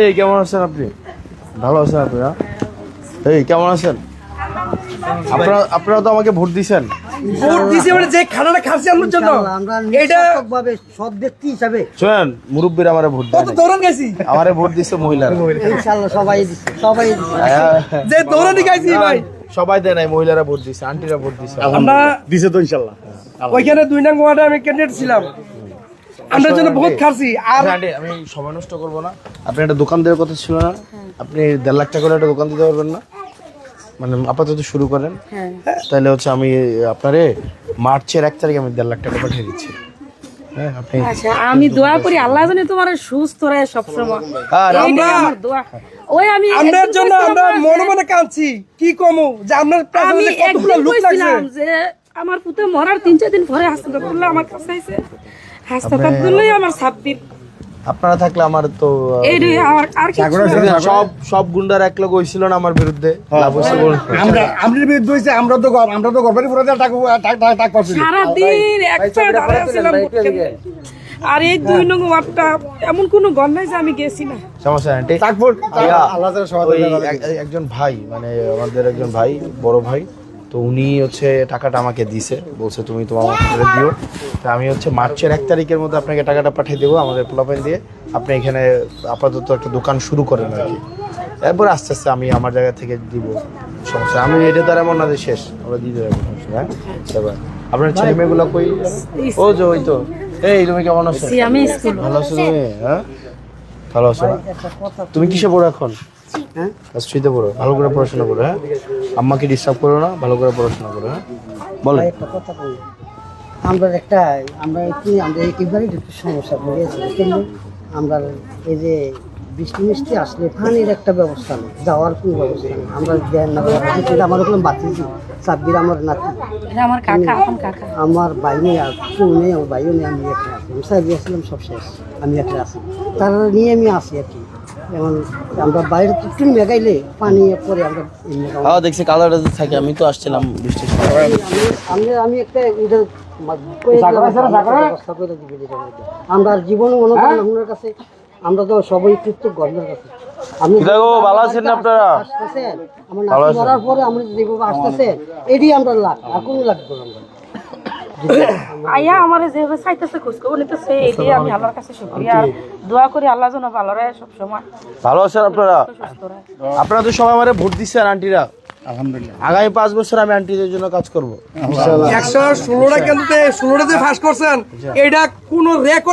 এই কেমন আছেন আপনি? ভালো আছেন আপনারা? এই কেমন আছেন? আপনারা তো আমাকে ভোট দিয়েছেন। ভোট দিয়েছে মানে যে খানাটা খাচ্ছি আমার জন্য এটা ভাবে সৎ ব্যক্তি হিসাবে শুনেন, মুরব্বীরা আমারে ভোট দেয়। কত দৌড়ান গেছি, আমারে ভোট দিছে মহিলারা। ইনশাআল্লাহ সবাই দিচ্ছে, সবাই দিচ্ছে। যে দৌড়ানি গাইছি ভাই সবাই দেয় নাই, মহিলারা ভোট দিছে, আন্টিরা ভোট দিছে। আমরা দিছে তো ইনশাআল্লাহ। ওইখানে 2 নং ওয়ার্ডে আমি ক্যান্ডিডেট ছিলাম, আমরা জন্য বহুত খাচ্ছি। আর আন্টি আমি সময় নষ্ট করবো না, আপনি একটা দোকান দেওয়ার কথা ছিল না? আপনি 1.5 লাখ টাকা করে একটা দোকান দিতে পারবেন না? মানে আপাতত শুরু করেন, তাহলে হচ্ছে আমি আপনারে মার্চের 1 তারিখে আমি 1.5 লাখ টাকা পাঠিয়ে দিচ্ছি। হ্যাঁ আপনি আচ্ছা, আমি দোয়া করি আল্লাহ জানে তোমার সুস্থ রাখে সব সময়। আর আমরা আমার দোয়া ওই আমি আপনার জন্য আমরা মনে মনে কাঁদছি, কি কমু যে আপনার আমি পেছনে কতগুলো একদিন লোক লাগছে। কইছিলাম যে আমার পুতে মরার 3-4 দিন পরে হাসপাতালে আমার কাছে আইছে, হাসপাতালে আমার 26 আপনারা থাকলে আমার তো এই রে আর কি সব গুন্ডার এক লোক হইছিল না আমার বিরুদ্ধে, লাভ হইছে বলুন। আমাদের বিরুদ্ধে হইছে, আমরা তো গর্বের পুরো টাকা পাচ্ছি। সারা দিন একটা দাঁড়ায় ছিলাম ভোট কেন্দ্রে। আর এই 2 নং ওয়ার্ডটা এমন কোনো গণ নাই যে আমি গেছি না। সমস্যা নাই আন্টি। আল্লাহ তাআলা সহায়তা ওই করবে। একজন ভাই, মানে আমাদের একজন ভাই, বড় ভাই, তো উনি হচ্ছে টাকাটা আমাকে দিছে, বলছে তুমি তোমার করে দিও। তা আমি হচ্ছে মার্চের 1 তারিখের মধ্যে আপনাকে টাকাটা পাঠিয়ে দেবো আমাদের পোলাপাইন দিয়ে। আপনি এখানে আপাতত একটা দোকান শুরু করেন আর কি, এরপর আস্তে আস্তে আমি আমার জায়গা থেকে দিব। সমস্যা আমি এটা তার এমন না যে শেষ, আমরা দিয়ে দেবো। হ্যাঁ এবার আপনার ছেলে মেয়েগুলো কই? ও যে ওই তো। এই তুমি কেমন আছো? আমি স্কুল ভালো আছো তুমি? হ্যাঁ ভালো আছো না? তুমি কিসে পড়ো এখন? হ্যাঁ ক্লাস 3-তে পড়ো। ভালো করে পড়াশোনা করো। হ্যাঁ আম্মাকে ডিস্টার্ব করো না, ভালো করে পড়াশোনা করো। হ্যাঁ বলেন। একটা কথা বলি, আমরা একেবারে একটু সমস্যা পড়েছি। কিন্তু আমরা এই যে বৃষ্টি মিষ্টি আসলে পানির একটা ব্যবস্থা নেই, যাওয়ার কোনো ব্যবস্থা নেই। আমরা দেন না, আমার ওখানে বাতিছি 26 আমার নাতি, এটা আমার কাকা, আপন কাকা। আমার ভাই নেই, আর কেউ নেই, আমার ভাইও নেই, আমি একটা আছি। আমি সাহেব আসলাম, সব শেষ, আমি একটা আছি, তারা নিয়ে আমি আসি আর কি। যেমন আমরা বাইরে একটু মেঘাইলে পানি পরে আমরা দেখছি কালারটা থাকে। আমি তো আসছিলাম বৃষ্টির সময়। আমি একটা ব্যবস্থা করে দিবি যেটা বলতে। আমরা আর জীবনে মনে করেন আপনার কাছে আমরা তো সবাই কৃতজ্ঞ আপনার কাছে। আপনি ভালো আছেন আপনারা? আসতেছেন আমার নাতি মরার পরে আমরা যেভাবে আসতেছেন, এটি আমরা লাভ, আর কোনো লাগবে না। আয়া আমারে যেভাবে চাইতেছে খোঁজ খবর নিতেছে, এটাই আমি আল্লাহর কাছে শুকরিয়া আর দোয়া করি আল্লাহ যেন ভালো রাখে সব সময়। ভালো আছেন আপনারা? সুস্থ রাখে। আপনারা তো সবাই আমারে ভোট দিচ্ছেন আন্টিরা। আলহামদুলিল্লাহ। আগামী 5 বছর আমি আন্টিদের জন্য কাজ করবো। 116টা কেন্দ্রতে 16টাতে ফাঁস করছেন, এটা কোনো রেকর্ড